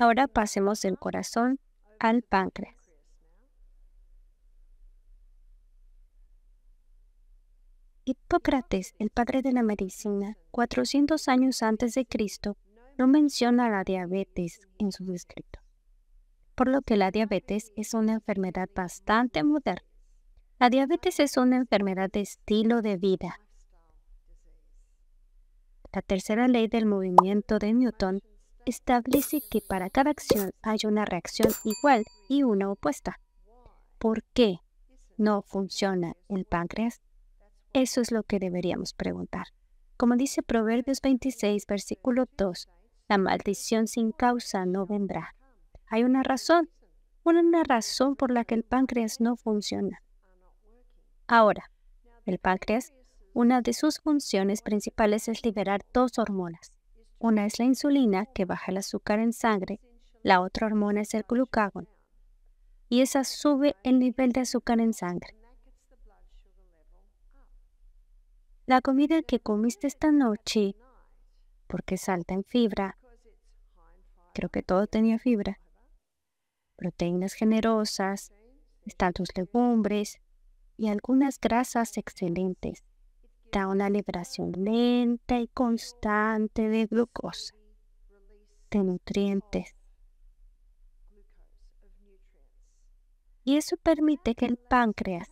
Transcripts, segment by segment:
Ahora pasemos del corazón al páncreas. Hipócrates, el padre de la medicina, 400 años antes de Cristo, no menciona la diabetes en sus escritos, por lo que la diabetes es una enfermedad bastante moderna. La diabetes es una enfermedad de estilo de vida. La tercera ley del movimiento de Newton establece que para cada acción hay una reacción igual y una opuesta. ¿Por qué no funciona el páncreas? Eso es lo que deberíamos preguntar. Como dice Proverbios 26, versículo 2, la maldición sin causa no vendrá. Hay una razón por la que el páncreas no funciona. Ahora, el páncreas, una de sus funciones principales es liberar dos hormonas. Una es la insulina, que baja el azúcar en sangre. La otra hormona es el glucagón, y esa sube el nivel de azúcar en sangre. La comida que comiste esta noche, porque es alta en fibra, creo que todo tenía fibra, proteínas generosas, están tus legumbres y algunas grasas excelentes, da una liberación lenta y constante de glucosa, de nutrientes. Y eso permite que el páncreas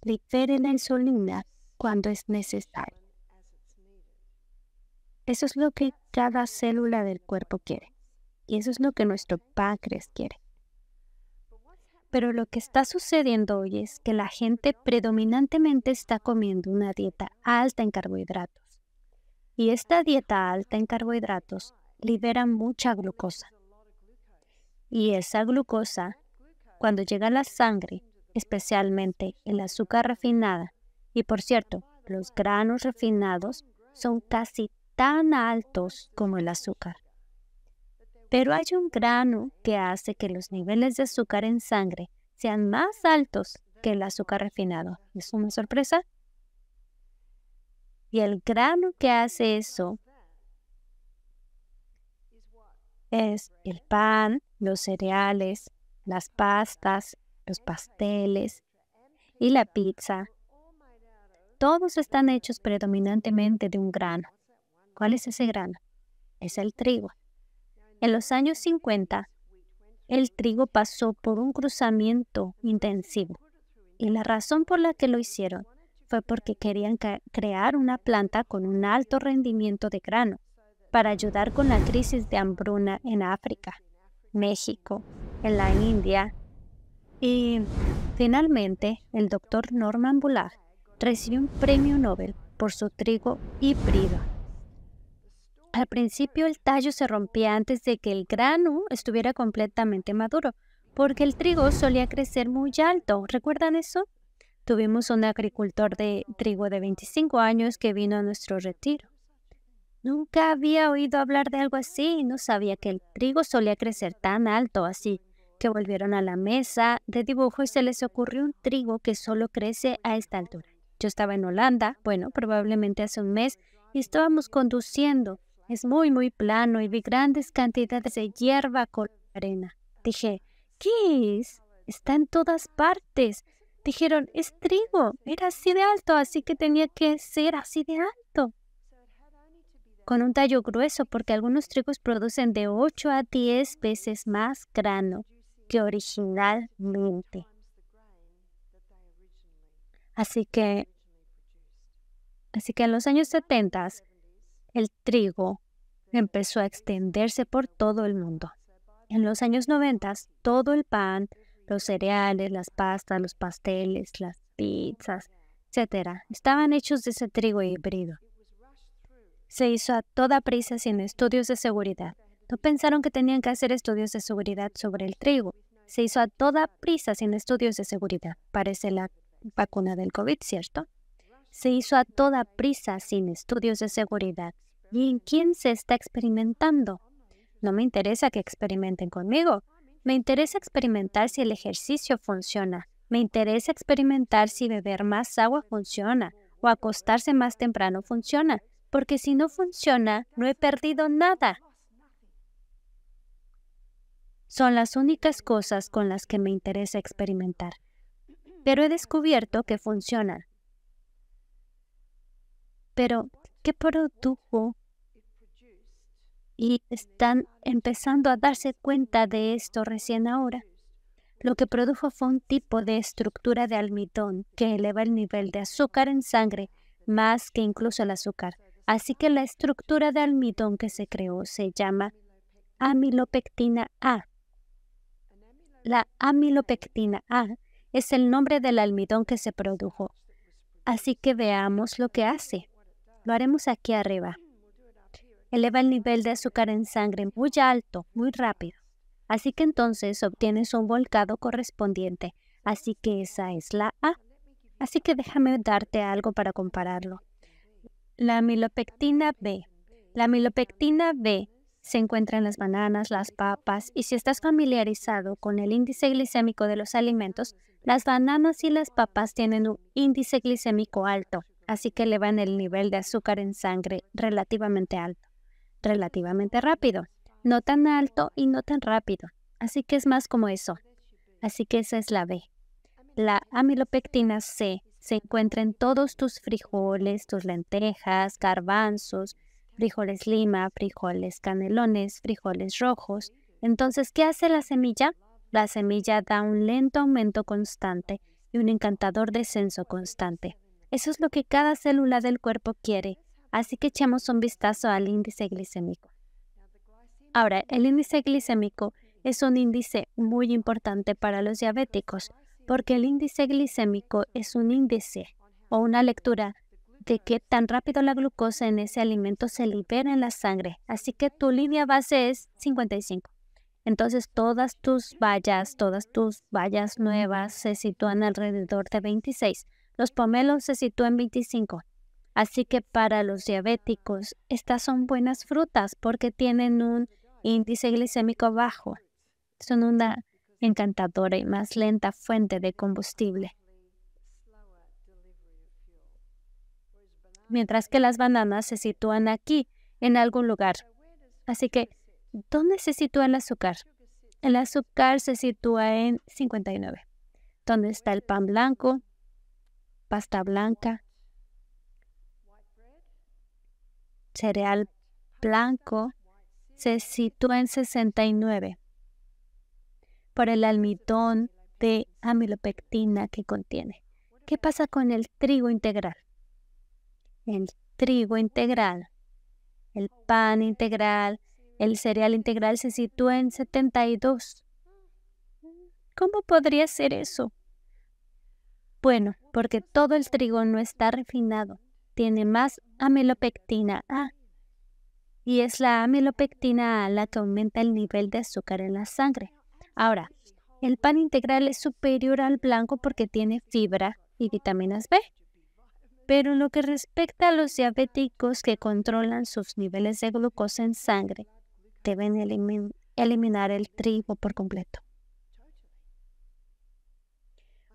libere la insulina cuando es necesario. Eso es lo que cada célula del cuerpo quiere. Y eso es lo que nuestro páncreas quiere. Pero lo que está sucediendo hoy es que la gente predominantemente está comiendo una dieta alta en carbohidratos. Y esta dieta alta en carbohidratos libera mucha glucosa. Y esa glucosa, cuando llega a la sangre, especialmente el azúcar refinada, y por cierto, los granos refinados son casi tan altos como el azúcar. Pero hay un grano que hace que los niveles de azúcar en sangre sean más altos que el azúcar refinado. ¿Es una sorpresa? Y el grano que hace eso es el pan, los cereales, las pastas, los pasteles y la pizza. Todos están hechos predominantemente de un grano. ¿Cuál es ese grano? Es el trigo. En los años 50, el trigo pasó por un cruzamiento intensivo. Y la razón por la que lo hicieron fue porque querían crear una planta con un alto rendimiento de grano para ayudar con la crisis de hambruna en África, México, en la India. Y finalmente, el doctor Norman Bourland recibió un premio Nobel por su trigo híbrido. Al principio el tallo se rompía antes de que el grano estuviera completamente maduro, porque el trigo solía crecer muy alto. ¿Recuerdan eso? Tuvimos un agricultor de trigo de 25 años que vino a nuestro retiro. Nunca había oído hablar de algo así, no sabía que el trigo solía crecer tan alto así, que volvieron a la mesa de dibujo y se les ocurrió un trigo que solo crece a esta altura. Yo estaba en Holanda, probablemente hace un mes, y estábamos conduciendo. Es muy, muy plano y vi grandes cantidades de hierba con arena. Dije, ¿qué es? Está en todas partes. Dijeron, es trigo. Era así de alto, así que tenía que ser así de alto. Con un tallo grueso, porque algunos trigos producen de 8 a 10 veces más grano que originalmente. Así que en los años 70, el trigo empezó a extenderse por todo el mundo. En los años 90, todo el pan, los cereales, las pastas, los pasteles, las pizzas, etc., estaban hechos de ese trigo híbrido. Se hizo a toda prisa sin estudios de seguridad. No pensaron que tenían que hacer estudios de seguridad sobre el trigo. Se hizo a toda prisa sin estudios de seguridad. Parece la vacuna del COVID, ¿cierto? Se hizo a toda prisa sin estudios de seguridad. ¿Y en quién se está experimentando? No me interesa que experimenten conmigo. Me interesa experimentar si el ejercicio funciona. Me interesa experimentar si beber más agua funciona o acostarse más temprano funciona. Porque si no funciona, no he perdido nada. Son las únicas cosas con las que me interesa experimentar. Pero he descubierto que funcionan. Pero, ¿qué produjo? Y están empezando a darse cuenta de esto recién ahora. Lo que produjo fue un tipo de estructura de almidón que eleva el nivel de azúcar en sangre más que incluso el azúcar. Así que la estructura de almidón que se creó se llama amilopectina A. La amilopectina A es el nombre del almidón que se produjo. Así que veamos lo que hace. Lo haremos aquí arriba. Eleva el nivel de azúcar en sangre muy alto, muy rápido. Así que entonces obtienes un volcado correspondiente. Así que esa es la A. Así que déjame darte algo para compararlo. La amilopectina B. La amilopectina B se encuentra en las bananas, las papas, y si estás familiarizado con el índice glicémico de los alimentos, las bananas y las papas tienen un índice glicémico alto, así que elevan el nivel de azúcar en sangre relativamente alto, relativamente rápido, no tan alto y no tan rápido, así que es más como eso. Así que esa es la B. La amilopectina C se encuentra en todos tus frijoles, tus lentejas, garbanzos, frijoles lima, frijoles canelones, frijoles rojos. Entonces, ¿qué hace la semilla? La semilla da un lento aumento constante y un encantador descenso constante. Eso es lo que cada célula del cuerpo quiere, así que echemos un vistazo al índice glicémico. Ahora, el índice glicémico es un índice muy importante para los diabéticos, porque el índice glicémico es un índice o una lectura de qué tan rápido la glucosa en ese alimento se libera en la sangre. Así que tu línea base es 55. Entonces todas tus vallas nuevas se sitúan alrededor de 26. Los pomelos se sitúan en 25. Así que para los diabéticos, estas son buenas frutas porque tienen un índice glicémico bajo. Son una encantadora y más lenta fuente de combustible. Mientras que las bananas se sitúan aquí, en algún lugar. Así que, ¿dónde se sitúa el azúcar? El azúcar se sitúa en 59. ¿Dónde está el pan blanco? Pasta blanca. Cereal blanco se sitúa en 69. Por el almidón de amilopectina que contiene. ¿Qué pasa con el trigo integral? El trigo integral, el pan integral, el cereal integral se sitúa en 72. ¿Cómo podría ser eso? Bueno, porque todo el trigo no está refinado, tiene más amilopectina A. Y es la amilopectina A la que aumenta el nivel de azúcar en la sangre. Ahora, el pan integral es superior al blanco porque tiene fibra y vitaminas B. Pero en lo que respecta a los diabéticos que controlan sus niveles de glucosa en sangre, deben eliminar el trigo por completo.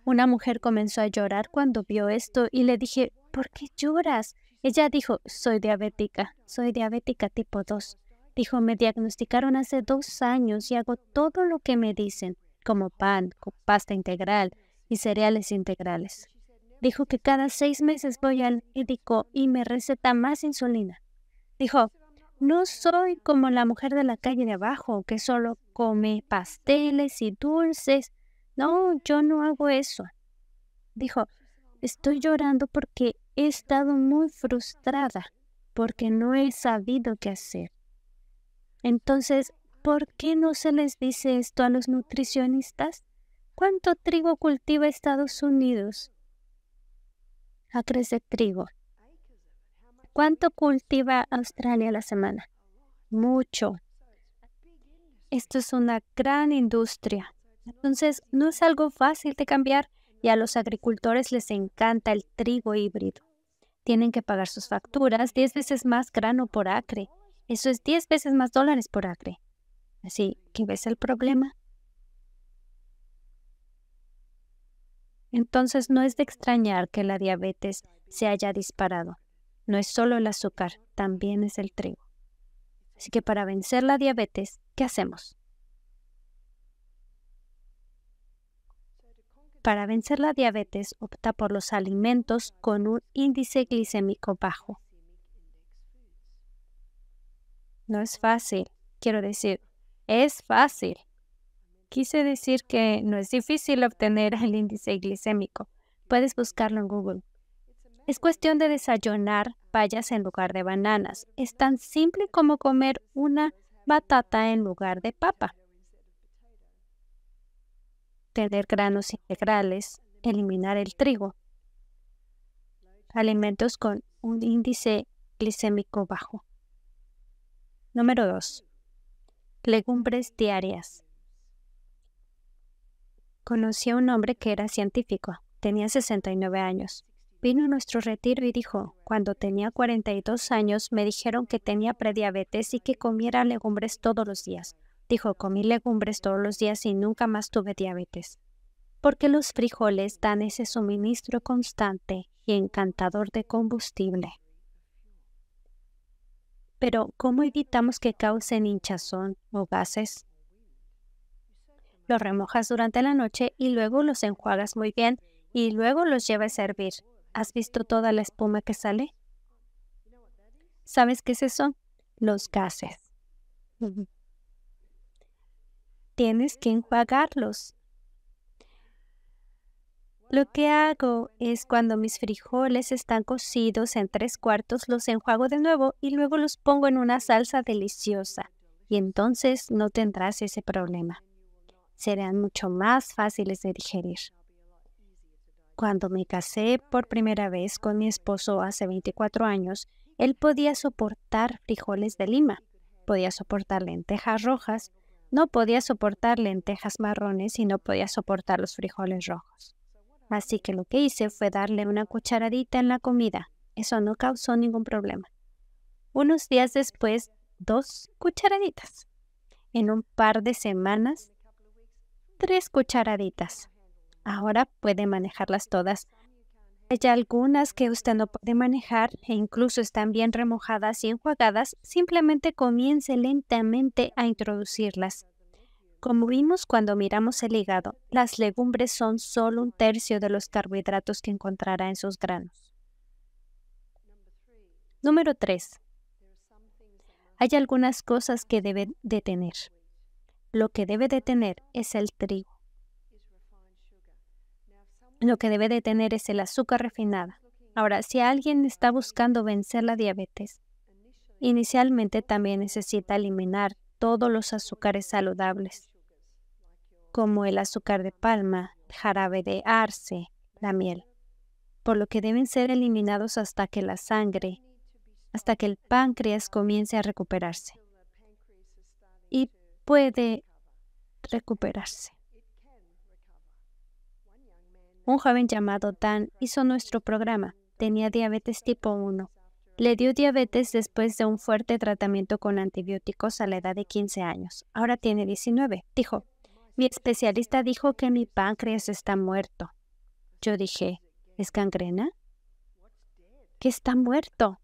Una mujer comenzó a llorar cuando vio esto y le dije, ¿por qué lloras? Ella dijo, soy diabética tipo 2. Dijo, me diagnosticaron hace 2 años y hago todo lo que me dicen, como pan, con pasta integral y cereales integrales. Dijo que cada 6 meses voy al médico y me receta más insulina. Dijo, no soy como la mujer de la calle de abajo que solo come pasteles y dulces. No, yo no hago eso. Dijo, estoy llorando porque he estado muy frustrada, porque no he sabido qué hacer. Entonces, ¿por qué no se les dice esto a los nutricionistas? ¿Cuánto trigo cultiva Estados Unidos? Acres de trigo. ¿Cuánto cultiva Australia a la semana? Mucho. Esto es una gran industria. Entonces, no es algo fácil de cambiar y a los agricultores les encanta el trigo híbrido. Tienen que pagar sus facturas 10 veces más grano por acre. Eso es 10 veces más dólares por acre. Así que ¿ves el problema? Entonces no es de extrañar que la diabetes se haya disparado. No es solo el azúcar, también es el trigo. Así que para vencer la diabetes, ¿qué hacemos? Para vencer la diabetes, opta por los alimentos con un índice glicémico bajo. No es fácil, quiero decir, es fácil. Quise decir que no es difícil obtener el índice glicémico. Puedes buscarlo en Google. Es cuestión de desayunar bayas en lugar de bananas. Es tan simple como comer una batata en lugar de papa. Tener granos integrales, eliminar el trigo. Alimentos con un índice glicémico bajo. Número 2. Legumbres diarias. Conocí a un hombre que era científico. Tenía 69 años. Vino a nuestro retiro y dijo, cuando tenía 42 años me dijeron que tenía prediabetes y que comiera legumbres todos los días. Dijo, comí legumbres todos los días y nunca más tuve diabetes. Porque los frijoles dan ese suministro constante y encantador de combustible. Pero, ¿cómo evitamos que causen hinchazón o gases? Los remojas durante la noche y luego los enjuagas muy bien y luego los llevas a hervir. ¿Has visto toda la espuma que sale? ¿Sabes qué es eso? Los gases. Tienes que enjuagarlos. Lo que hago es cuando mis frijoles están cocidos en 3/4, los enjuago de nuevo y luego los pongo en una salsa deliciosa. Y entonces no tendrás ese problema. Serán mucho más fáciles de digerir. Cuando me casé por primera vez con mi esposo hace 24 años, él podía soportar frijoles de Lima, podía soportar lentejas rojas, no podía soportar lentejas marrones y no podía soportar los frijoles rojos. Así que lo que hice fue darle una cucharadita en la comida. Eso no causó ningún problema. Unos días después, 2 cucharaditas. En un par de semanas, 3 cucharaditas. Ahora puede manejarlas todas. Hay algunas que usted no puede manejar e incluso están bien remojadas y enjuagadas. Simplemente comience lentamente a introducirlas. Como vimos cuando miramos el hígado, las legumbres son solo 1/3 de los carbohidratos que encontrará en sus granos. Número 3. Hay algunas cosas que debe de tener. Lo que debe de tener es el trigo. Lo que debe de tener es el azúcar refinada. Ahora, si alguien está buscando vencer la diabetes, inicialmente también necesita eliminar todos los azúcares saludables, como el azúcar de palma, el jarabe de arce, la miel, por lo que deben ser eliminados hasta que el páncreas comience a recuperarse. Y puede recuperarse. Un joven llamado Dan hizo nuestro programa. Tenía diabetes tipo 1. Le dio diabetes después de un fuerte tratamiento con antibióticos a la edad de 15 años. Ahora tiene 19. Dijo, mi especialista dijo que mi páncreas está muerto. Yo dije, ¿es gangrena? ¿Qué está muerto?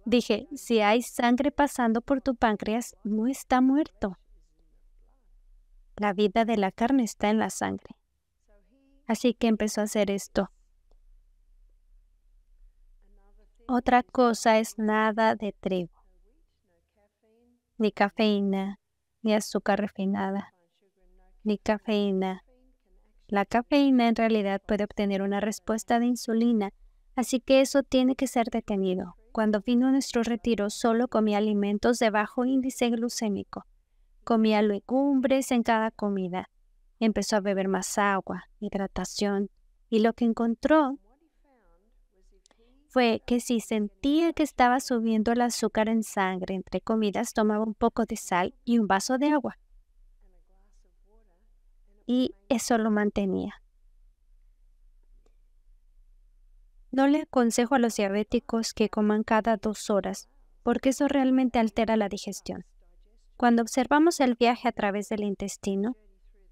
Dije, si hay sangre pasando por tu páncreas, no está muerto. La vida de la carne está en la sangre. Así que empezó a hacer esto. Otra cosa es nada de trigo, ni cafeína, ni azúcar refinada, ni cafeína. La cafeína en realidad puede obtener una respuesta de insulina, así que eso tiene que ser detenido. Cuando vino a nuestro retiro, solo comía alimentos de bajo índice glucémico. Comía legumbres en cada comida. Empezó a beber más agua, hidratación, y lo que encontró fue que si sentía que estaba subiendo el azúcar en sangre entre comidas, tomaba un poco de sal y un vaso de agua. Y eso lo mantenía. No le aconsejo a los diabéticos que coman cada 2 horas, porque eso realmente altera la digestión. Cuando observamos el viaje a través del intestino,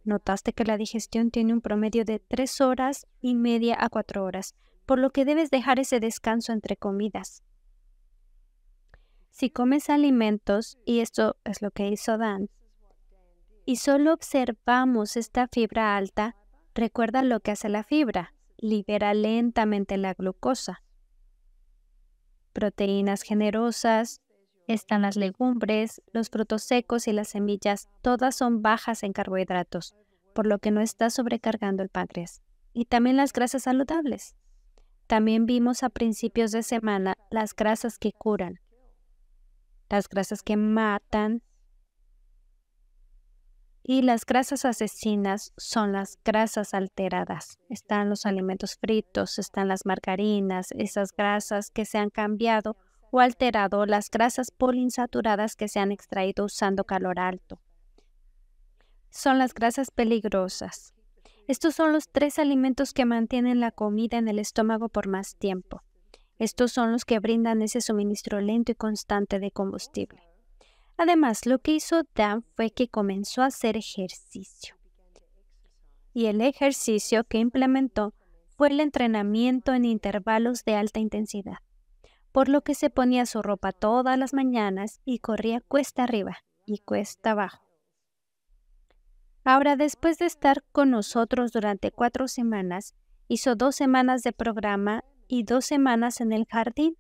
notaste que la digestión tiene un promedio de 3,5 horas a 4 horas, por lo que debes dejar ese descanso entre comidas. Si comes alimentos, y esto es lo que hizo Dan, y solo observamos esta fibra alta, recuerda lo que hace la fibra, libera lentamente la glucosa. Proteínas generosas, están las legumbres, los frutos secos y las semillas, todas son bajas en carbohidratos, por lo que no está sobrecargando el páncreas. Y también las grasas saludables. También vimos a principios de semana las grasas que curan, las grasas que matan, y las grasas asesinas son las grasas alteradas. Están los alimentos fritos, están las margarinas, esas grasas que se han cambiado o alterado, las grasas poliinsaturadas que se han extraído usando calor alto. Son las grasas peligrosas. Estos son los 3 alimentos que mantienen la comida en el estómago por más tiempo. Estos son los que brindan ese suministro lento y constante de combustible. Además, lo que hizo Dan fue que comenzó a hacer ejercicio. Y el ejercicio que implementó fue el entrenamiento en intervalos de alta intensidad, por lo que se ponía su ropa todas las mañanas y corría cuesta arriba y cuesta abajo. Ahora, después de estar con nosotros durante 4 semanas, hizo 2 semanas de programa y 2 semanas en el jardín.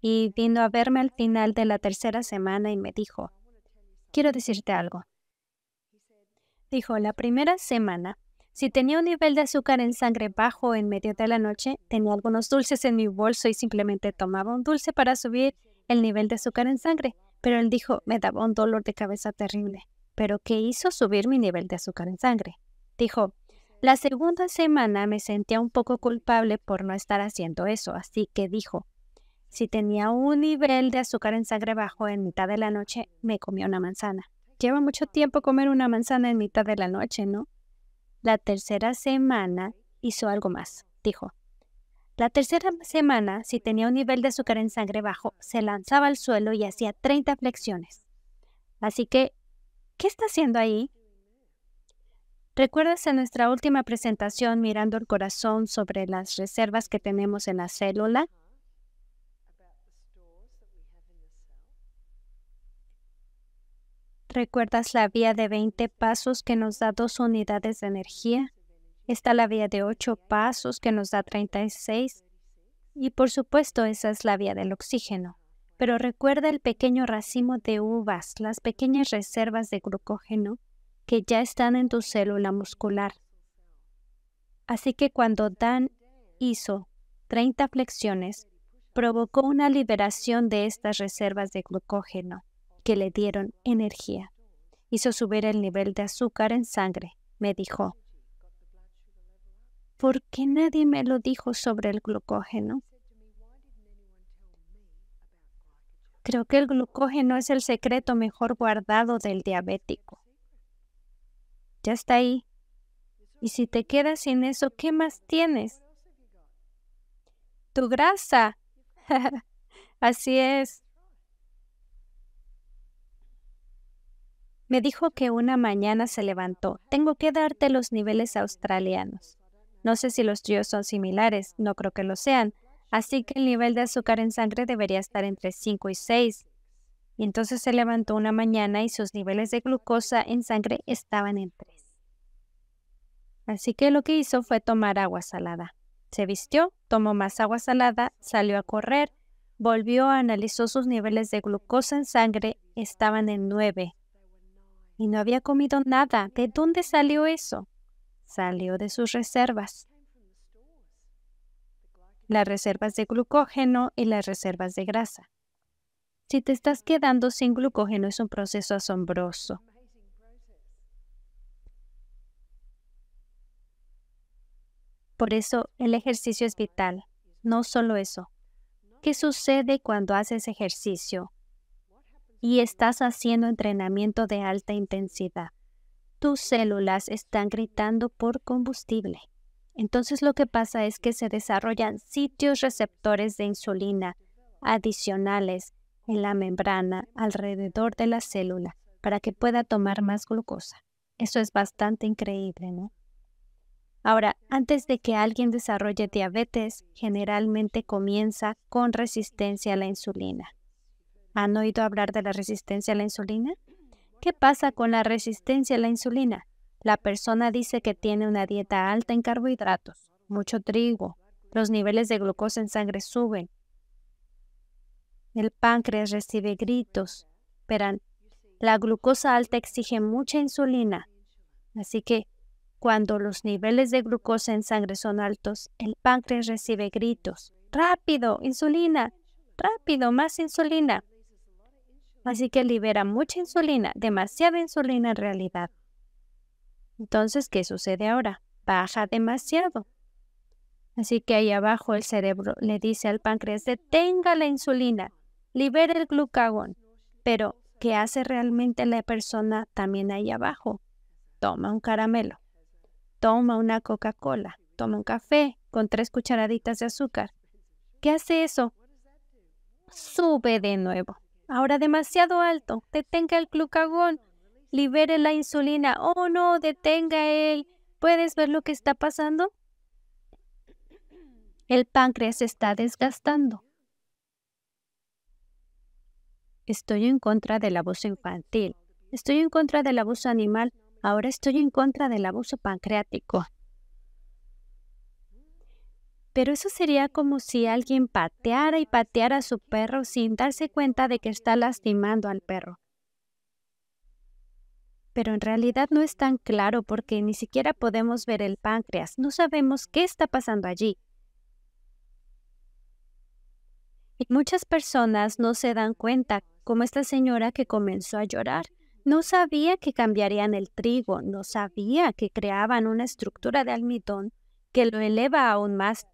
Y vino a verme al final de la 3ª semana y me dijo, quiero decirte algo. Dijo, la primera semana, si tenía un nivel de azúcar en sangre bajo en medio de la noche, tenía algunos dulces en mi bolso y simplemente tomaba un dulce para subir el nivel de azúcar en sangre. Pero él dijo, me daba un dolor de cabeza terrible. ¿Pero qué hizo subir mi nivel de azúcar en sangre? Dijo, la segunda semana me sentía un poco culpable por no estar haciendo eso, así que dijo, si tenía un nivel de azúcar en sangre bajo en mitad de la noche, me comía una manzana. Lleva mucho tiempo comer una manzana en mitad de la noche, ¿no? La 3ª semana hizo algo más. Dijo, la 3ª semana, si tenía un nivel de azúcar en sangre bajo, se lanzaba al suelo y hacía 30 flexiones. Así que, ¿qué está haciendo ahí? ¿Recuerdas en nuestra última presentación mirando el corazón sobre las reservas que tenemos en la célula? ¿Recuerdas la vía de 20 pasos que nos da 2 unidades de energía? Está la vía de 8 pasos que nos da 36. Y por supuesto esa es la vía del oxígeno. Pero recuerda el pequeño racimo de uvas, las pequeñas reservas de glucógeno que ya están en tu célula muscular. Así que cuando Dan hizo 30 flexiones, provocó una liberación de estas reservas de glucógeno que le dieron energía. Hizo subir el nivel de azúcar en sangre. Me dijo, ¿por qué nadie me lo dijo sobre el glucógeno? Creo que el glucógeno es el secreto mejor guardado del diabético. Ya está ahí. Y si te quedas sin eso, ¿qué más tienes? Tu grasa. Así es. Me dijo que una mañana se levantó. Tengo que darte los niveles australianos. No sé si los tuyos son similares, no creo que lo sean. Así que el nivel de azúcar en sangre debería estar entre 5 y 6. Y entonces se levantó una mañana y sus niveles de glucosa en sangre estaban en 3. Así que lo que hizo fue tomar agua salada. Se vistió, tomó más agua salada, salió a correr, volvió, analizó sus niveles de glucosa en sangre, estaban en 9. Y no había comido nada. ¿De dónde salió eso? Salió de sus reservas. Las reservas de glucógeno y las reservas de grasa. Si te estás quedando sin glucógeno es un proceso asombroso. Por eso el ejercicio es vital. No solo eso. ¿Qué sucede cuando haces ejercicio y estás haciendo entrenamiento de alta intensidad? Tus células están gritando por combustible. Entonces lo que pasa es que se desarrollan sitios receptores de insulina adicionales en la membrana alrededor de la célula para que pueda tomar más glucosa. Eso es bastante increíble, ¿no? Ahora, antes de que alguien desarrolle diabetes, generalmente comienza con resistencia a la insulina. ¿Han oído hablar de la resistencia a la insulina? ¿Qué pasa con la resistencia a la insulina? La persona dice que tiene una dieta alta en carbohidratos, mucho trigo, los niveles de glucosa en sangre suben, el páncreas recibe gritos. Verán, la glucosa alta exige mucha insulina, así que cuando los niveles de glucosa en sangre son altos, el páncreas recibe gritos. ¡Rápido! ¡Insulina! ¡Rápido! ¡Más insulina! Así que libera mucha insulina, demasiada insulina en realidad. Entonces, ¿qué sucede ahora? Baja demasiado. Así que ahí abajo el cerebro le dice al páncreas, detenga la insulina, libera el glucagón. Pero, ¿qué hace realmente la persona también ahí abajo? Toma un caramelo, toma una Coca-Cola, toma un café con 3 cucharaditas de azúcar. ¿Qué hace eso? Sube de nuevo. Ahora demasiado alto. Detenga el glucagón. Libere la insulina. ¡Oh, no! Detenga él. ¿Puedes ver lo que está pasando? El páncreas se está desgastando. Estoy en contra del abuso infantil. Estoy en contra del abuso animal. Ahora estoy en contra del abuso pancreático. Pero eso sería como si alguien pateara y pateara a su perro sin darse cuenta de que está lastimando al perro. Pero en realidad no es tan claro porque ni siquiera podemos ver el páncreas. No sabemos qué está pasando allí. Y muchas personas no se dan cuenta, como esta señora que comenzó a llorar. No sabía que cambiarían el trigo, no sabía que creaban una estructura de almidón que lo eleva aún más.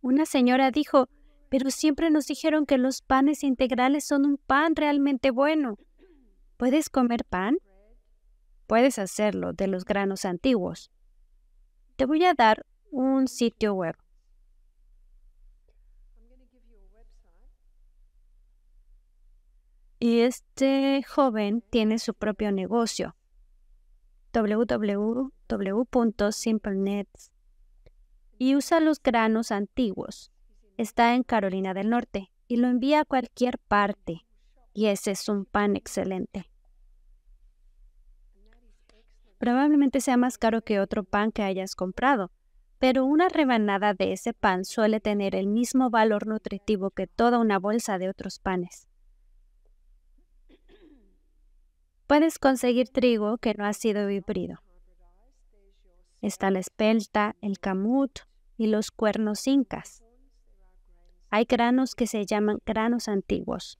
Una señora dijo, pero siempre nos dijeron que los panes integrales son un pan realmente bueno. ¿Puedes comer pan? Puedes hacerlo de los granos antiguos. Te voy a dar un sitio web. Y este joven tiene su propio negocio. www.simplenet. Y usa los granos antiguos. Está en Carolina del Norte y lo envía a cualquier parte. Y ese es un pan excelente. Probablemente sea más caro que otro pan que hayas comprado, pero una rebanada de ese pan suele tener el mismo valor nutritivo que toda una bolsa de otros panes. Puedes conseguir trigo que no ha sido híbrido. Está la espelta, el camut y los cuernos incas. Hay granos que se llaman granos antiguos.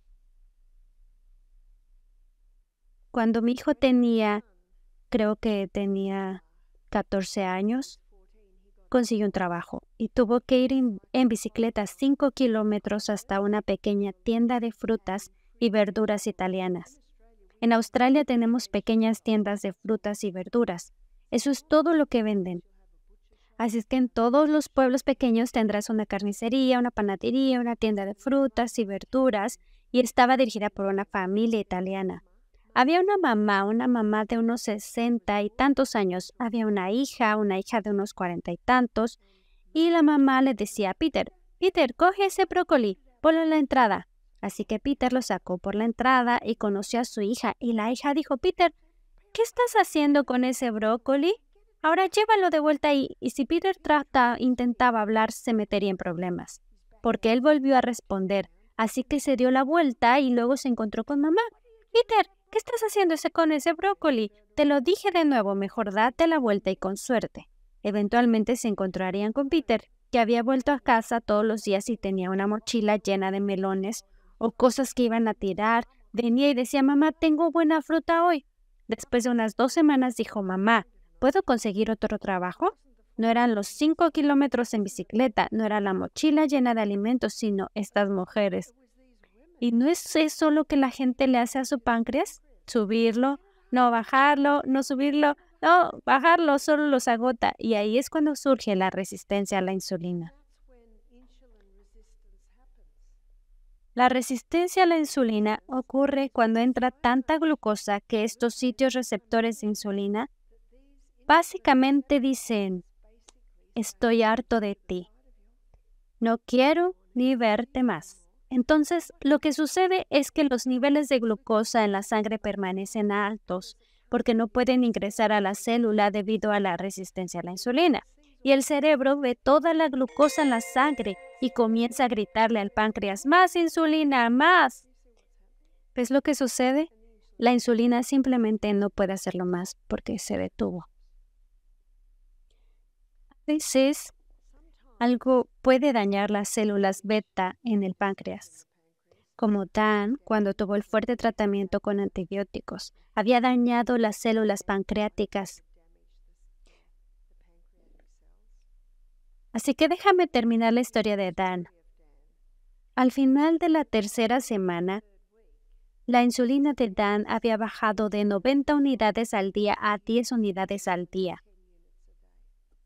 Cuando mi hijo creo que tenía 14 años, consiguió un trabajo y tuvo que ir en bicicleta 5 kilómetros hasta una pequeña tienda de frutas y verduras italianas. En Australia tenemos pequeñas tiendas de frutas y verduras. Eso es todo lo que venden. Así es que en todos los pueblos pequeños tendrás una carnicería, una panadería, una tienda de frutas y verduras, y estaba dirigida por una familia italiana. Había una mamá de unos 60 y tantos años. Había una hija de unos 40 y tantos, y la mamá le decía a Peter, coge ese brócoli, ponlo en la entrada. Así que Peter lo sacó por la entrada y conoció a su hija, y la hija dijo, Peter, ¿qué estás haciendo con ese brócoli? Ahora llévalo de vuelta ahí. Y si Peter intentaba hablar, se metería en problemas, porque él volvió a responder. Así que se dio la vuelta y luego se encontró con mamá. Peter, ¿qué estás haciendo con ese brócoli? Te lo dije de nuevo, mejor date la vuelta y con suerte. Eventualmente se encontrarían con Peter, que había vuelto a casa todos los días y tenía una mochila llena de melones o cosas que iban a tirar. Venía y decía, mamá, tengo buena fruta hoy. Después de unas 2 semanas dijo, mamá, ¿puedo conseguir otro trabajo? No eran los 5 kilómetros en bicicleta, no era la mochila llena de alimentos, sino estas mujeres. ¿Y no es eso lo que la gente le hace a su páncreas? Subirlo, no bajarlo, no subirlo, no bajarlo, solo los agota. Y ahí es cuando surge la resistencia a la insulina. La resistencia a la insulina ocurre cuando entra tanta glucosa que estos sitios receptores de insulina básicamente dicen, estoy harto de ti. No quiero ni verte más. Entonces, lo que sucede es que los niveles de glucosa en la sangre permanecen altos porque no pueden ingresar a la célula debido a la resistencia a la insulina. Y el cerebro ve toda la glucosa en la sangre y comienza a gritarle al páncreas, ¡más insulina, más! ¿Ves lo que sucede? La insulina simplemente no puede hacerlo más porque se detuvo. A veces, algo puede dañar las células beta en el páncreas, como Dan cuando tuvo el fuerte tratamiento con antibióticos. Había dañado las células pancreáticas. Así que déjame terminar la historia de Dan. Al final de la tercera semana, la insulina de Dan había bajado de 90 unidades al día a 10 unidades al día.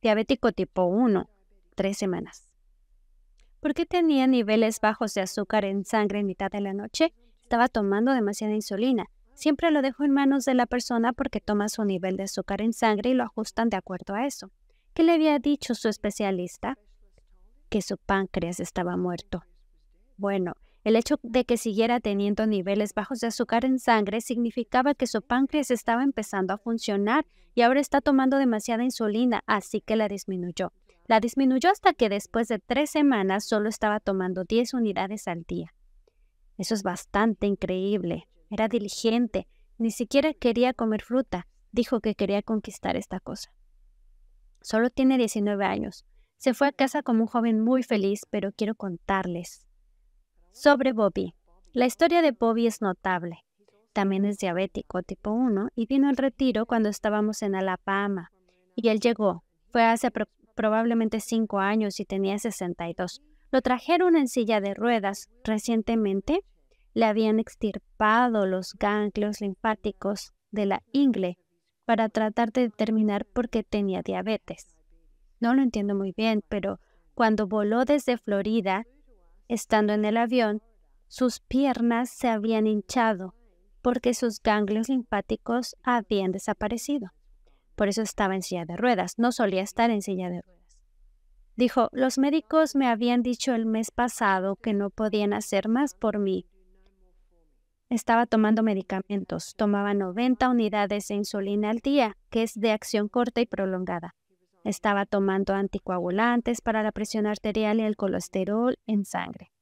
Diabético tipo 1, 3 semanas. ¿Por qué tenía niveles bajos de azúcar en sangre en mitad de la noche? Estaba tomando demasiada insulina. Siempre lo dejo en manos de la persona porque toma su nivel de azúcar en sangre y lo ajustan de acuerdo a eso. ¿Qué le había dicho su especialista? Que su páncreas estaba muerto. Bueno, el hecho de que siguiera teniendo niveles bajos de azúcar en sangre significaba que su páncreas estaba empezando a funcionar y ahora está tomando demasiada insulina, así que la disminuyó. La disminuyó hasta que después de 3 semanas solo estaba tomando 10 unidades al día. Eso es bastante increíble. Era diligente. Ni siquiera quería comer fruta. Dijo que quería conquistar esta cosa. Solo tiene 19 años. Se fue a casa como un joven muy feliz, pero quiero contarles sobre Bobby. La historia de Bobby es notable. También es diabético tipo 1 y vino al retiro cuando estábamos en Alabama. Y él llegó. Fue hace probablemente 5 años y tenía 62. Lo trajeron en silla de ruedas. Recientemente le habían extirpado los ganglios linfáticos de la ingle para tratar de determinar por qué tenía diabetes. No lo entiendo muy bien, pero cuando voló desde Florida, estando en el avión, sus piernas se habían hinchado porque sus ganglios linfáticos habían desaparecido. Por eso estaba en silla de ruedas. No solía estar en silla de ruedas. Dijo, los médicos me habían dicho el mes pasado que no podían hacer más por mí. Estaba tomando medicamentos. Tomaba 90 unidades de insulina al día, que es de acción corta y prolongada. Estaba tomando anticoagulantes para la presión arterial y el colesterol en sangre.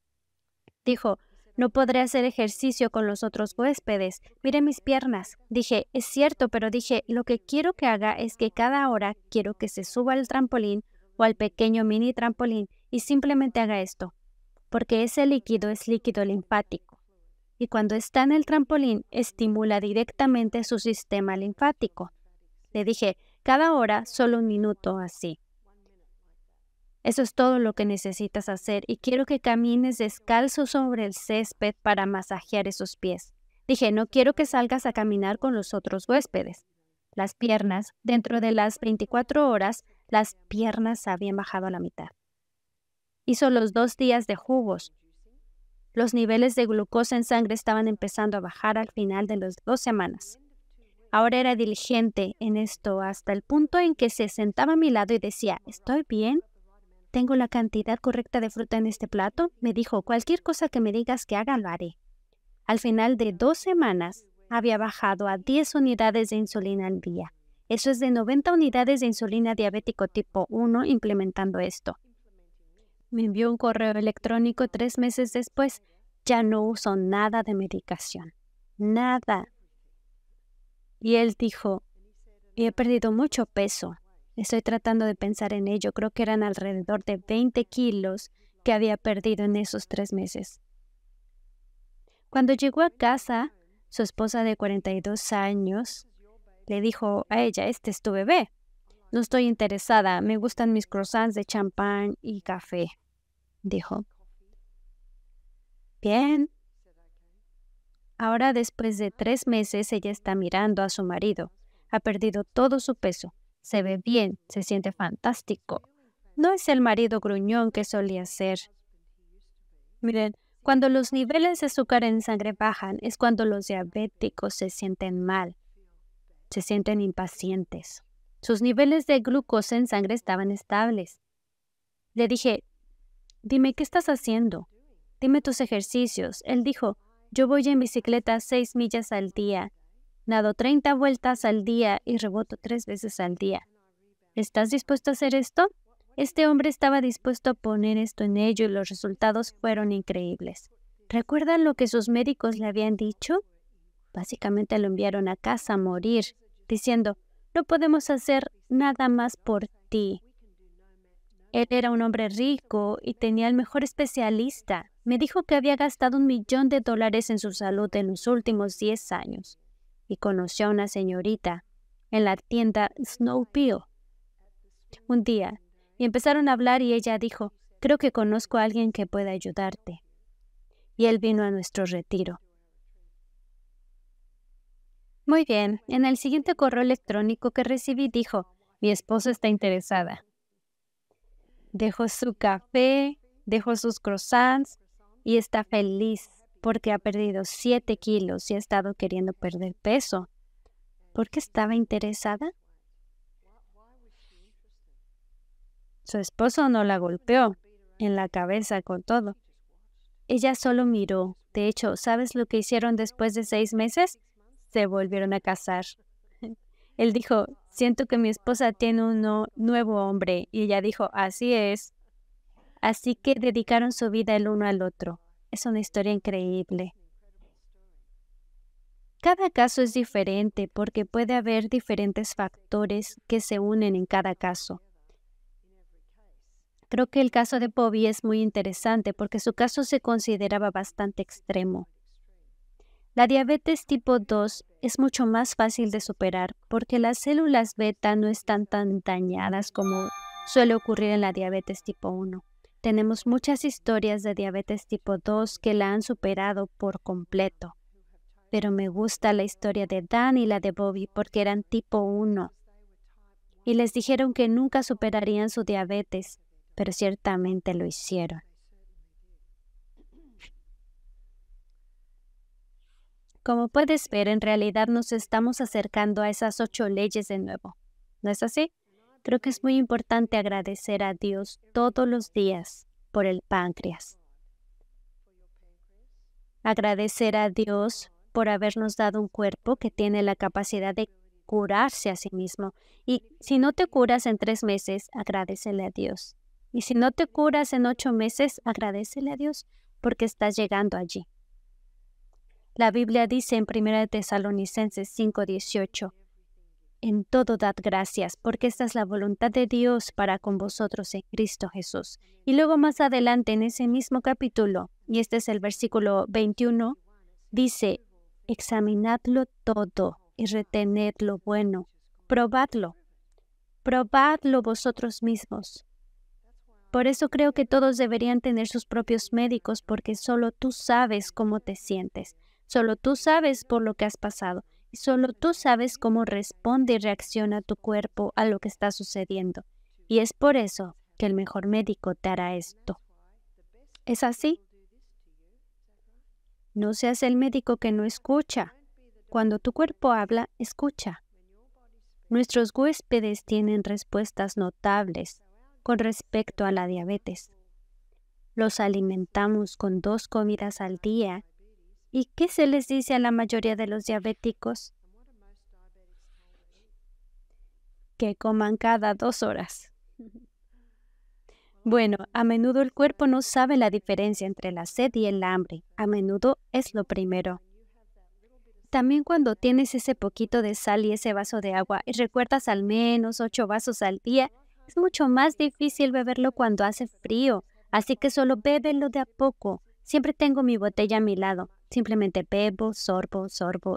Dijo, no podré hacer ejercicio con los otros huéspedes. Mire mis piernas. Dije, es cierto, pero dije, lo que quiero que haga es que cada hora quiero que se suba al trampolín o al pequeño mini trampolín y simplemente haga esto, porque ese líquido es líquido linfático. Y cuando está en el trampolín, estimula directamente su sistema linfático. Le dije, cada hora, solo 1 minuto así. Eso es todo lo que necesitas hacer y quiero que camines descalzo sobre el césped para masajear esos pies. Dije, no quiero que salgas a caminar con los otros huéspedes. Las piernas, dentro de las 24 horas, las piernas habían bajado a la mitad. Hizo los 2 días de jugos. Los niveles de glucosa en sangre estaban empezando a bajar al final de las 2 semanas. Ahora era diligente en esto hasta el punto en que se sentaba a mi lado y decía, ¿estoy bien? ¿Tengo la cantidad correcta de fruta en este plato? Me dijo, cualquier cosa que me digas que haga, lo haré. Al final de 2 semanas, había bajado a 10 unidades de insulina al día. Eso es de 90 unidades de insulina diabético tipo 1 implementando esto. Me envió un correo electrónico 3 meses después. Ya no uso nada de medicación. Nada. Y él dijo, he perdido mucho peso. Estoy tratando de pensar en ello. Creo que eran alrededor de 20 kilos que había perdido en esos 3 meses. Cuando llegó a casa, su esposa de 42 años le dijo a ella, este es tu bebé. No estoy interesada, me gustan mis croissants de champán y café, dijo. Bien. Ahora, después de 3 meses, ella está mirando a su marido. Ha perdido todo su peso. Se ve bien, se siente fantástico. No es el marido gruñón que solía ser. Miren, cuando los niveles de azúcar en sangre bajan, es cuando los diabéticos se sienten mal. Se sienten impacientes. Sus niveles de glucosa en sangre estaban estables. Le dije, dime, ¿qué estás haciendo? dime tus ejercicios. Él dijo, yo voy en bicicleta 6 millas al día, nado 30 vueltas al día y reboto 3 veces al día. ¿Estás dispuesto a hacer esto? Este hombre estaba dispuesto a poner esto en ello y los resultados fueron increíbles. ¿Recuerdan lo que sus médicos le habían dicho? Básicamente lo enviaron a casa a morir, diciendo, no podemos hacer nada más por ti. Él era un hombre rico y tenía el mejor especialista. Me dijo que había gastado $1 millón en su salud en los últimos 10 años. Y conoció a una señorita en la tienda Snow Peel un día. Y empezaron a hablar y ella dijo, creo que conozco a alguien que pueda ayudarte. Y él vino a nuestro retiro. Muy bien, en el siguiente correo electrónico que recibí dijo, mi esposa está interesada. Dejó su café, dejó sus croissants y está feliz porque ha perdido 7 kilos y ha estado queriendo perder peso. ¿Por qué estaba interesada? Su esposo no la golpeó en la cabeza con todo. Ella solo miró. De hecho, ¿sabes lo que hicieron después de 6 meses? Se volvieron a casar. Él dijo, siento que mi esposa tiene un nuevo hombre. Y ella dijo, así es. Así que dedicaron su vida el uno al otro. Es una historia increíble. Cada caso es diferente porque puede haber diferentes factores que se unen en cada caso. Creo que el caso de Bobby es muy interesante porque su caso se consideraba bastante extremo. La diabetes tipo 2 es mucho más fácil de superar porque las células beta no están tan dañadas como suele ocurrir en la diabetes tipo 1. Tenemos muchas historias de diabetes tipo 2 que la han superado por completo. Pero me gusta la historia de Dan y la de Bobby porque eran tipo 1. Y les dijeron que nunca superarían su diabetes, pero ciertamente lo hicieron. Como puedes ver, en realidad nos estamos acercando a esas 8 leyes de nuevo. ¿No es así? Creo que es muy importante agradecer a Dios todos los días por el páncreas. Agradecer a Dios por habernos dado un cuerpo que tiene la capacidad de curarse a sí mismo. Y si no te curas en 3 meses, agradécele a Dios. Y si no te curas en 8 meses, agradécele a Dios porque estás llegando allí. La Biblia dice en 1 Tesalonicenses 5:18, en todo dad gracias, porque esta es la voluntad de Dios para con vosotros en Cristo Jesús. Y luego más adelante en ese mismo capítulo, y este es el versículo 21, dice, examinadlo todo y retened lo bueno, probadlo vosotros mismos. Por eso creo que todos deberían tener sus propios médicos porque solo tú sabes cómo te sientes, solo tú sabes por lo que has pasado y solo tú sabes cómo responde y reacciona tu cuerpo a lo que está sucediendo. Y es por eso que el mejor médico te hará esto. ¿Es así? No seas el médico que no escucha. Cuando tu cuerpo habla, escucha. Nuestros huéspedes tienen respuestas notables con respecto a la diabetes. Los alimentamos con 2 comidas al día. ¿Y qué se les dice a la mayoría de los diabéticos? Que coman cada 2 horas. Bueno, a menudo el cuerpo no sabe la diferencia entre la sed y el hambre. A menudo es lo primero. También cuando tienes ese poquito de sal y ese vaso de agua y recuerdas al menos 8 vasos al día, es mucho más difícil beberlo cuando hace frío, así que solo bébelo de a poco. Siempre tengo mi botella a mi lado. Simplemente bebo, sorbo,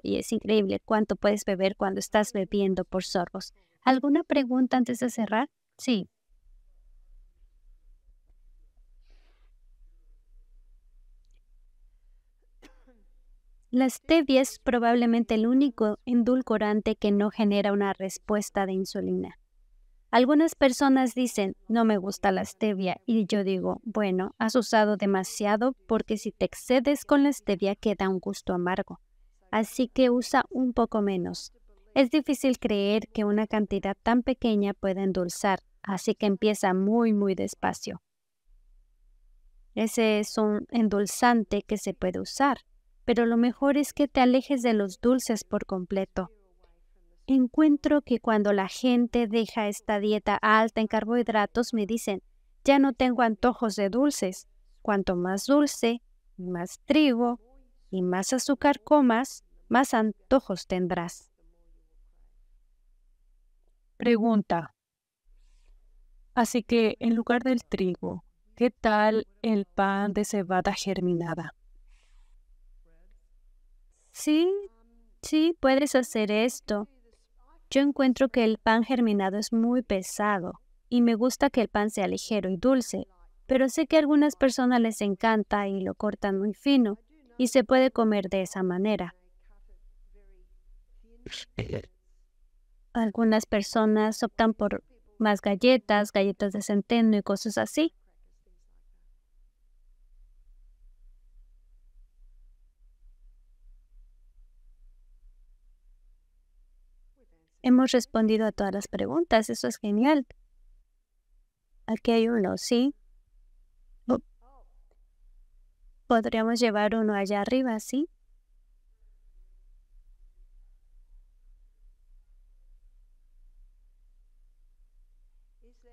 y es increíble cuánto puedes beber cuando estás bebiendo por sorbos. ¿Alguna pregunta antes de cerrar? Sí. La stevia es probablemente el único endulcorante que no genera una respuesta de insulina. Algunas personas dicen, no me gusta la stevia, y yo digo, bueno, has usado demasiado porque si te excedes con la stevia queda un gusto amargo. Así que usa un poco menos. Es difícil creer que una cantidad tan pequeña pueda endulzar, así que empieza muy despacio. Ese es un endulzante que se puede usar, pero lo mejor es que te alejes de los dulces por completo. Encuentro que cuando la gente deja esta dieta alta en carbohidratos me dicen, ya no tengo antojos de dulces. Cuanto más dulce, más trigo y más azúcar comas, más antojos tendrás. Pregunta. Así que en lugar del trigo, ¿qué tal el pan de cebada germinada? Sí, sí, puedes hacer esto. Yo encuentro que el pan germinado es muy pesado y me gusta que el pan sea ligero y dulce, pero sé que a algunas personas les encanta y lo cortan muy fino y se puede comer de esa manera. Algunas personas optan por más galletas, galletas de centeno y cosas así. Hemos respondido a todas las preguntas, eso es genial. Aquí hay uno, ¿sí? O- Podríamos llevar uno allá arriba, ¿sí?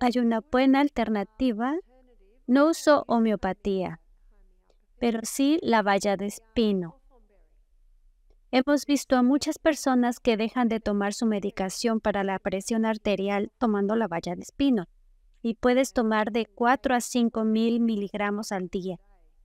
Hay una buena alternativa. No uso homeopatía, pero sí la valla de espino. Hemos visto a muchas personas que dejan de tomar su medicación para la presión arterial tomando la valla de espino. Y puedes tomar de 4 a 5.000 miligramos al día.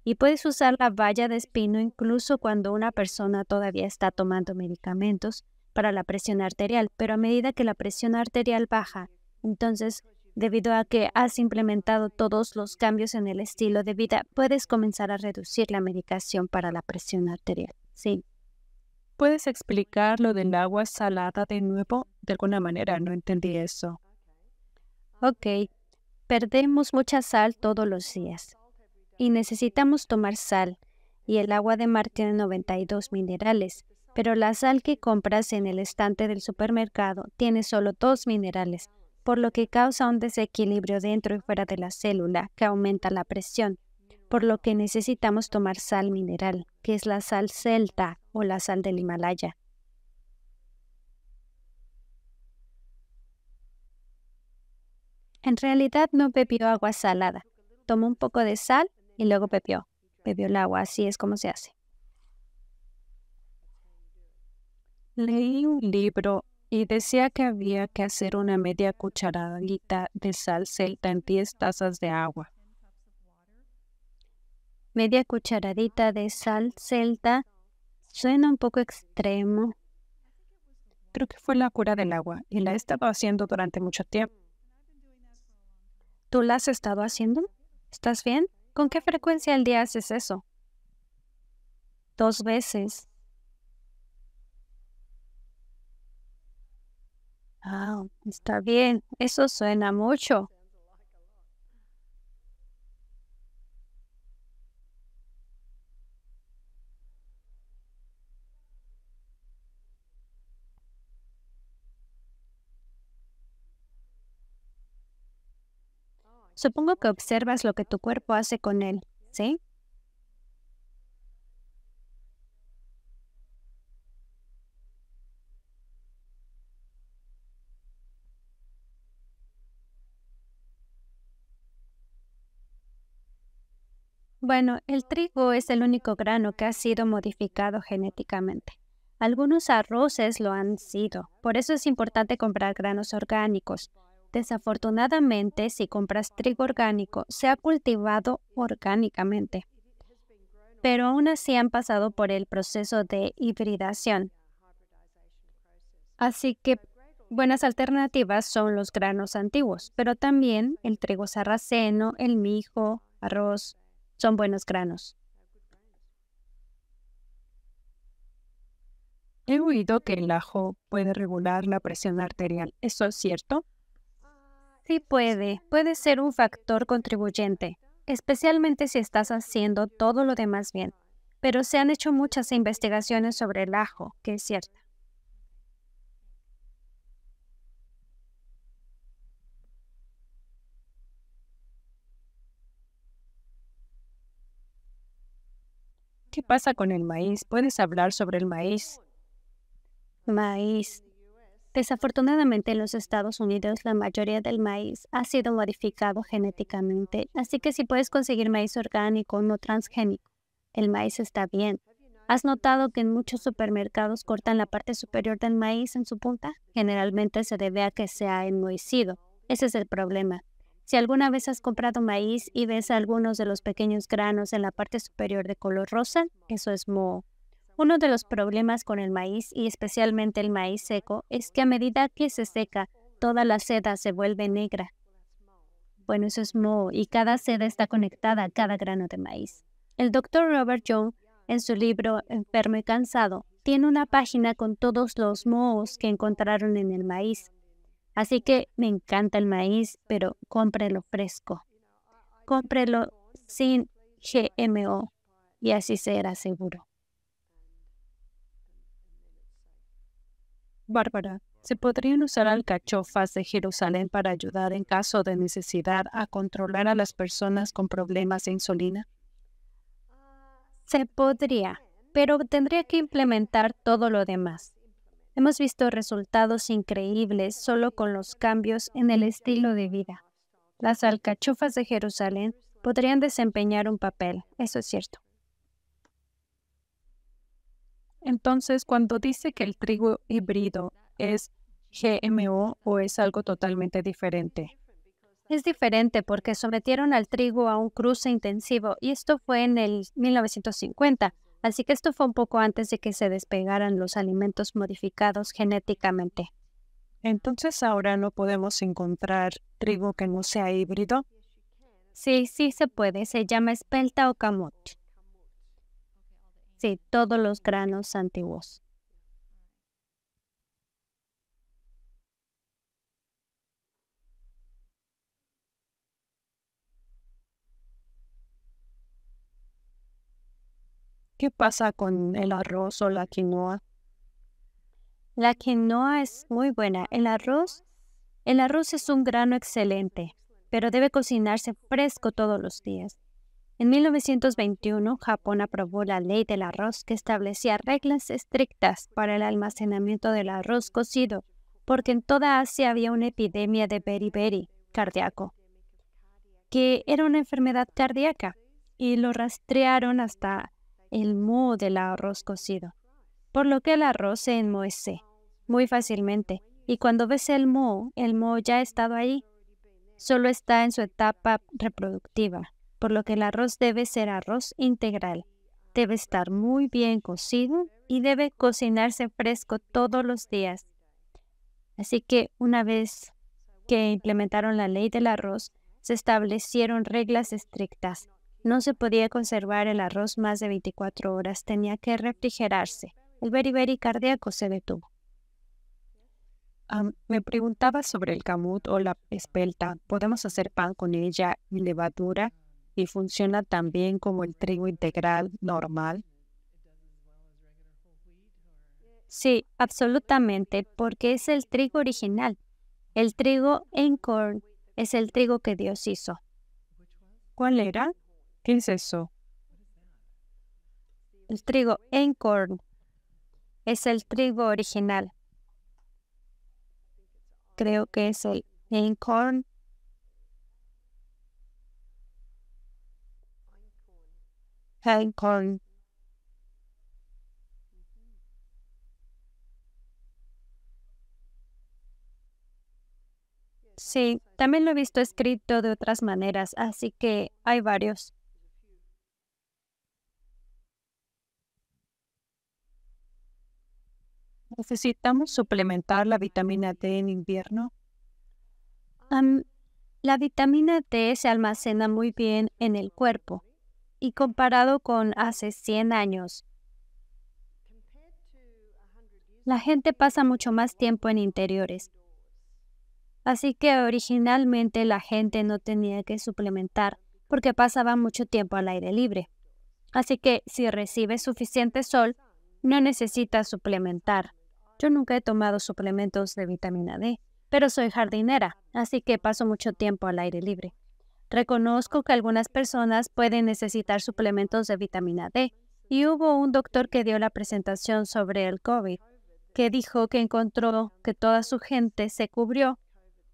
Y puedes usar la valla de espino incluso cuando una persona todavía está tomando medicamentos para la presión arterial, pero a medida que la presión arterial baja, entonces, debido a que has implementado todos los cambios en el estilo de vida, puedes comenzar a reducir la medicación para la presión arterial. Sí. ¿Puedes explicar lo del agua salada de nuevo? De alguna manera no entendí eso. Ok. Perdemos mucha sal todos los días y necesitamos tomar sal, y el agua de mar tiene 92 minerales, pero la sal que compras en el estante del supermercado tiene solo 2 minerales, por lo que causa un desequilibrio dentro y fuera de la célula que aumenta la presión, por lo que necesitamos tomar sal mineral, que es la sal celta o la sal del Himalaya. En realidad no bebió agua salada, tomó un poco de sal y luego bebió el agua, así es como se hace. Leí un libro y decía que había que hacer una media cucharadita de sal celta en 10 tazas de agua. Media cucharadita de sal celta suena un poco extremo. Creo que fue la cura del agua y la he estado haciendo durante mucho tiempo. ¿Tú la has estado haciendo? ¿Estás bien? ¿Con qué frecuencia al día haces eso? 2 veces. Ah, está bien. Eso suena mucho. Supongo que observas lo que tu cuerpo hace con él, ¿sí? Bueno, el trigo es el único grano que ha sido modificado genéticamente. Algunos arroces lo han sido, por eso es importante comprar granos orgánicos. Desafortunadamente, si compras trigo orgánico, se ha cultivado orgánicamente, pero aún así han pasado por el proceso de hibridación. Así que buenas alternativas son los granos antiguos, pero también el trigo sarraceno, el mijo, arroz, son buenos granos. He oído que el ajo puede regular la presión arterial. ¿Eso es cierto? Sí puede ser un factor contribuyente, especialmente si estás haciendo todo lo demás bien. Pero se han hecho muchas investigaciones sobre el ajo, que es cierto. ¿Qué pasa con el maíz? ¿Puedes hablar sobre el maíz? Maíz. Desafortunadamente en los Estados Unidos la mayoría del maíz ha sido modificado genéticamente, así que si puedes conseguir maíz orgánico no transgénico, el maíz está bien. ¿Has notado que en muchos supermercados cortan la parte superior del maíz en su punta? Generalmente se debe a que se ha enmohecido. Ese es el problema. Si alguna vez has comprado maíz y ves algunos de los pequeños granos en la parte superior de color rosa, eso es moho. Uno de los problemas con el maíz, y especialmente el maíz seco, es que a medida que se seca, toda la seda se vuelve negra. Bueno, eso es moho, y cada seda está conectada a cada grano de maíz. El doctor Robert Young, en su libro Enfermo y Cansado, tiene una página con todos los mohos que encontraron en el maíz. Así que me encanta el maíz, pero cómprelo fresco. Cómprelo sin GMO, y así será seguro. Bárbara, ¿se podrían usar alcachofas de Jerusalén para ayudar en caso de necesidad a controlar a las personas con problemas de insulina? Se podría, pero tendría que implementar todo lo demás. Hemos visto resultados increíbles solo con los cambios en el estilo de vida. Las alcachofas de Jerusalén podrían desempeñar un papel, eso es cierto. Entonces, cuando dice que el trigo híbrido es GMO o es algo totalmente diferente. Es diferente porque sometieron al trigo a un cruce intensivo y esto fue en el 1950, así que esto fue un poco antes de que se despegaran los alimentos modificados genéticamente. Entonces, ahora no podemos encontrar trigo que no sea híbrido. Sí, sí se puede, se llama espelta o camut. Sí, todos los granos antiguos. ¿Qué pasa con el arroz o la quinoa? La quinoa es muy buena. El arroz es un grano excelente, pero debe cocinarse fresco todos los días. En 1921, Japón aprobó la ley del arroz que establecía reglas estrictas para el almacenamiento del arroz cocido, porque en toda Asia había una epidemia de beriberi cardíaco, que era una enfermedad cardíaca, y lo rastrearon hasta el moho del arroz cocido, por lo que el arroz se enmohece muy fácilmente, y cuando ves el moho ya ha estado ahí, solo está en su etapa reproductiva, por lo que el arroz debe ser arroz integral, debe estar muy bien cocido y debe cocinarse fresco todos los días. Así que una vez que implementaron la ley del arroz, se establecieron reglas estrictas. No se podía conservar el arroz más de 24 horas, tenía que refrigerarse. El beriberi cardíaco se detuvo. Me preguntaba sobre el camut o la espelta. ¿Podemos hacer pan con ella y levadura? ¿Y funciona también como el trigo integral normal? Sí, absolutamente, porque es el trigo original. El trigo Einkorn es el trigo que Dios hizo. ¿Cuál era? ¿Qué es eso? El trigo Einkorn es el trigo original. Creo que es el Einkorn. Einkorn. Sí, también lo he visto escrito de otras maneras, así que hay varios. ¿Necesitamos suplementar la vitamina D en invierno? La vitamina D se almacena muy bien en el cuerpo y comparado con hace 100 años, la gente pasa mucho más tiempo en interiores. Así que originalmente la gente no tenía que suplementar porque pasaba mucho tiempo al aire libre. Así que si recibes suficiente sol, no necesitas suplementar. Yo nunca he tomado suplementos de vitamina D, pero soy jardinera, así que paso mucho tiempo al aire libre. Reconozco que algunas personas pueden necesitar suplementos de vitamina D, Y hubo un doctor que dio la presentación sobre el COVID, que dijo que encontró que toda su gente se cubrió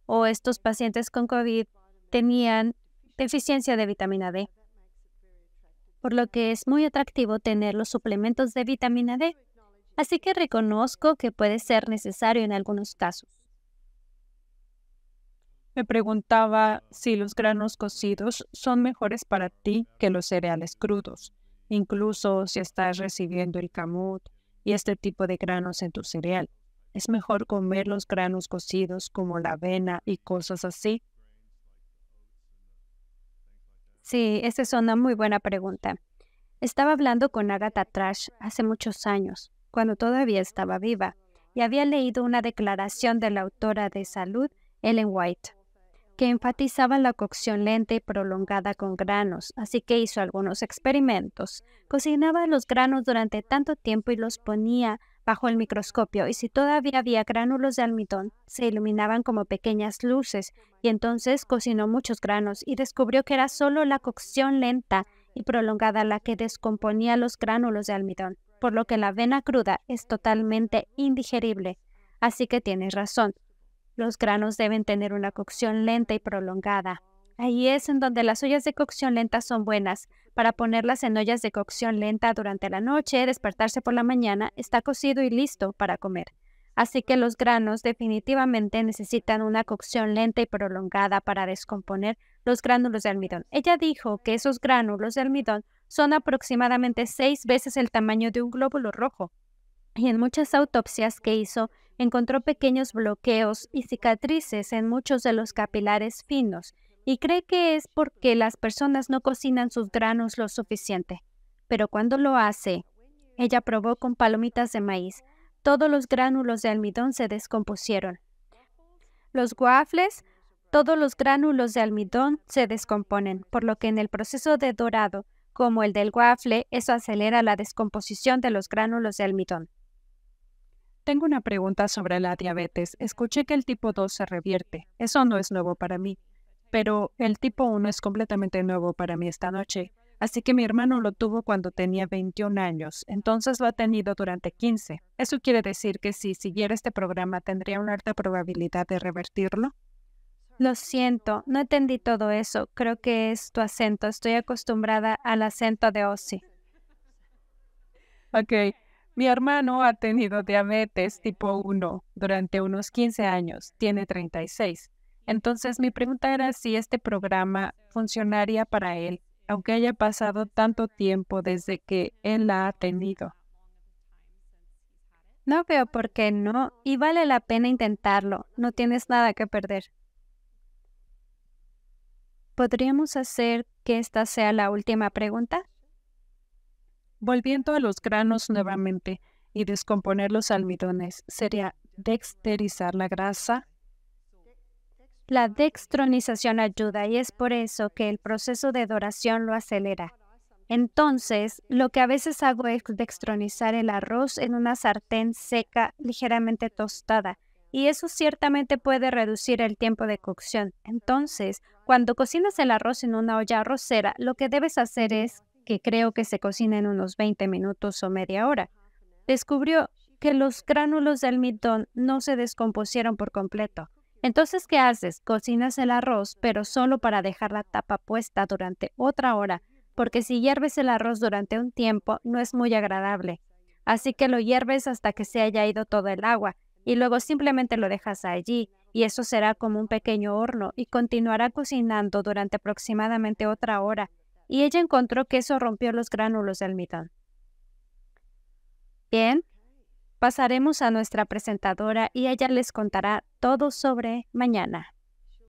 o estos pacientes con COVID tenían deficiencia de vitamina D, por lo que es muy atractivo tener los suplementos de vitamina D. Así que reconozco que puede ser necesario en algunos casos. Me preguntaba si los granos cocidos son mejores para ti que los cereales crudos, incluso si estás recibiendo el camut y este tipo de granos en tu cereal. ¿Es mejor comer los granos cocidos como la avena y cosas así? Sí, esa es una muy buena pregunta. Estaba hablando con Agatha Trash hace muchos años, cuando todavía estaba viva, y había leído una declaración de la autora de Salud, Ellen White, que enfatizaba la cocción lenta y prolongada con granos, así que hizo algunos experimentos. Cocinaba los granos durante tanto tiempo y los ponía bajo el microscopio, y si todavía había gránulos de almidón, se iluminaban como pequeñas luces, y entonces cocinó muchos granos y descubrió que era solo la cocción lenta y prolongada la que descomponía los gránulos de almidón, por lo que la avena cruda es totalmente indigerible. Así que tienes razón. Los granos deben tener una cocción lenta y prolongada. Ahí es en donde las ollas de cocción lenta son buenas. Para ponerlas en ollas de cocción lenta durante la noche, despertarse por la mañana, está cocido y listo para comer. Así que los granos definitivamente necesitan una cocción lenta y prolongada para descomponer los gránulos de almidón. Ella dijo que esos gránulos de almidón son aproximadamente 6 veces el tamaño de un glóbulo rojo. Y en muchas autopsias que hizo, encontró pequeños bloqueos y cicatrices en muchos de los capilares finos, y cree que es porque las personas no cocinan sus granos lo suficiente. Pero cuando lo hace, ella probó con palomitas de maíz, todos los gránulos de almidón se descompusieron. Los waffles, todos los gránulos de almidón se descomponen, por lo que en el proceso de dorado, como el del waffle, eso acelera la descomposición de los gránulos de almidón. Tengo una pregunta sobre la diabetes. Escuché que el tipo 2 se revierte. Eso no es nuevo para mí, pero el tipo 1 es completamente nuevo para mí esta noche. Así que mi hermano lo tuvo cuando tenía 21 años, entonces lo ha tenido durante 15. ¿Eso quiere decir que si siguiera este programa tendría una alta probabilidad de revertirlo? Lo siento, no entendí todo eso. Creo que es tu acento. Estoy acostumbrada al acento de Ozzy. Ok. Mi hermano ha tenido diabetes tipo 1 durante unos 15 años, tiene 36. Entonces mi pregunta era si este programa funcionaría para él, aunque haya pasado tanto tiempo desde que él la ha tenido. No veo por qué no, y vale la pena intentarlo. No tienes nada que perder. ¿Podríamos hacer que esta sea la última pregunta? Volviendo a los granos nuevamente y descomponer los almidones, ¿sería dexterizar la grasa? La dextronización ayuda y es por eso que el proceso de doración lo acelera. Entonces, lo que a veces hago es dextronizar el arroz en una sartén seca, ligeramente tostada, y eso ciertamente puede reducir el tiempo de cocción. Entonces, cuando cocinas el arroz en una olla arrocera, lo que debes hacer es, que creo que se cocina en unos 20 minutos o media hora, descubrió que los gránulos de almidón no se descompusieron por completo. Entonces, ¿qué haces? Cocinas el arroz, pero solo para dejar la tapa puesta durante otra hora, porque si hierves el arroz durante un tiempo no es muy agradable. Así que lo hierves hasta que se haya ido todo el agua, y luego simplemente lo dejas allí, y eso será como un pequeño horno, y continuará cocinando durante aproximadamente otra hora. Y ella encontró que eso rompió los gránulos de almidón. Bien, pasaremos a nuestra presentadora y ella les contará todo sobre mañana.